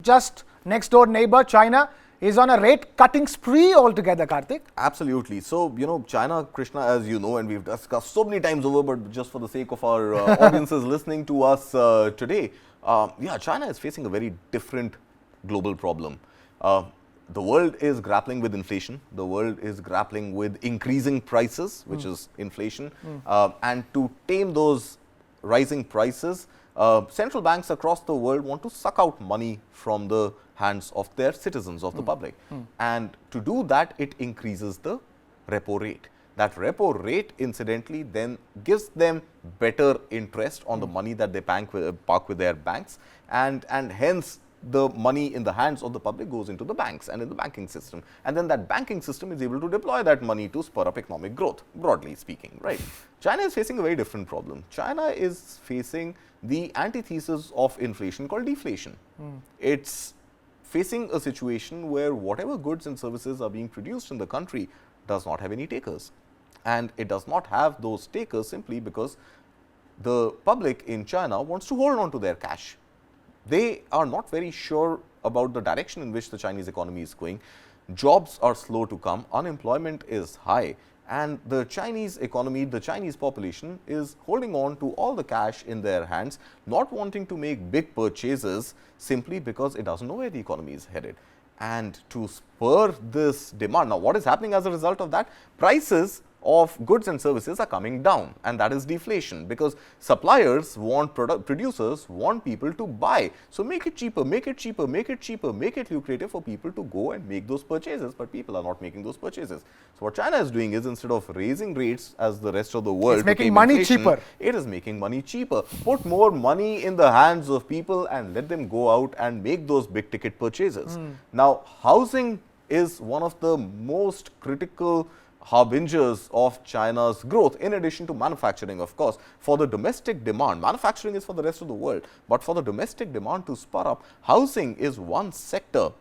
just next door neighbor, China, is on a rate cutting spree altogether, Kartik. Absolutely. So, China, Krishna, as you know, and we've discussed so many times over, but just for the sake of our audiences listening to us today, China is facing a very different global problem. The world is grappling with inflation. The world is grappling with increasing prices, which is inflation. And to tame those rising prices, central banks across the world want to suck out money from the hands of their citizens, of the public. And to do that, it increases the repo rate. That repo rate, incidentally, then gives them better interest on the money that they park with their banks, and hence the money in the hands of the public goes into the banks and in the banking system. And then that banking system is able to deploy that money to spur up economic growth, broadly speaking, right? China is facing a very different problem. China is facing the antithesis of inflation called deflation. It's facing a situation where whatever goods and services are being produced in the country does not have any takers. And it does not have those takers simply because the public in China wants to hold on to their cash. They are not very sure about the direction in which the Chinese economy is going. Jobs are slow to come, unemployment is high, and the Chinese economy, the Chinese population is holding on to all the cash in their hands, not wanting to make big purchases simply because it doesn't know where the economy is headed. And to spur this demand, now what is happening as a result of that? Prices of goods and services are coming down, and that is deflation, because suppliers want producers want people to buy. So make it cheaper, make it cheaper, make it cheaper, make it lucrative for people to go and make those purchases, but people are not making those purchases. So what China is doing is, instead of raising rates as the rest of the world, it's making money cheaper. It is making money cheaper. Put more money in the hands of people and let them go out and make those big ticket purchases. Now, housing is one of the most critical harbingers of China's growth, in addition to manufacturing, of course. For the domestic demand, manufacturing is for the rest of the world, but for the domestic demand to spur up, housing is one sector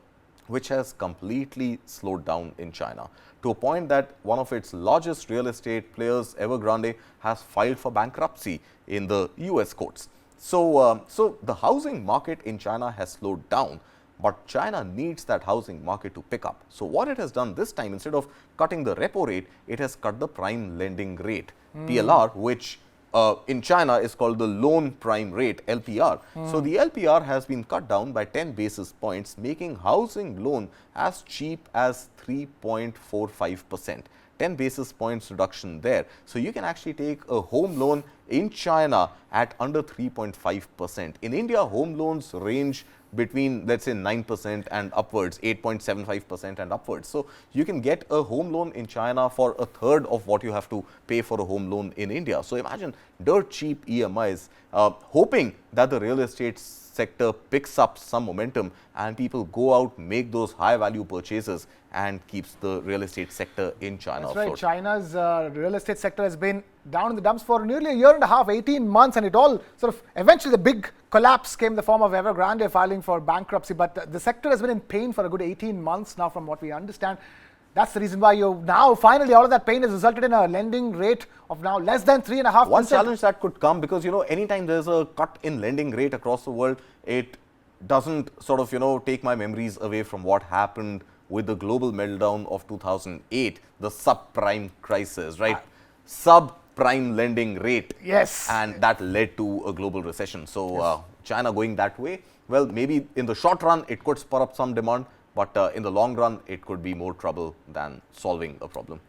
which has completely slowed down in China, to a point that one of its largest real estate players, Evergrande, has filed for bankruptcy in the US courts. So the housing market in China has slowed down. But China needs that housing market to pick up. So what it has done this time, instead of cutting the repo rate, it has cut the prime lending rate, PLR, which in China is called the loan prime rate, LPR. So the LPR has been cut down by 10 basis points, making housing loan as cheap as 3.45%. 10 basis points reduction there. So you can actually take a home loan in China at under 3.5%. In India, home loans range between, let's say, 9% and upwards, 8.75% and upwards. So you can get a home loan in China for a third of what you have to pay for a home loan in India. So imagine dirt cheap EMIs, hoping that the real estate sector picks up some momentum and people go out, make those high value purchases, and keeps the real estate sector in China afloat. That's right. China's real estate sector has been down in the dumps for nearly a year and a half, 18 months, and it all sort of, eventually the big collapse came in the form of Evergrande filing for bankruptcy. But the sector has been in pain for a good 18 months now, from what we understand. That's the reason why you now finally all of that pain has resulted in a lending rate of now less than 3.5%. One challenge that could come, because anytime there's a cut in lending rate across the world, it doesn't sort of take my memories away from what happened with the global meltdown of 2008, the subprime crisis, right? Subprime lending rate. Yes. And that led to a global recession. So China going that way, well, maybe in the short run it could spur up some demand, but in the long run, it could be more trouble than solving a problem.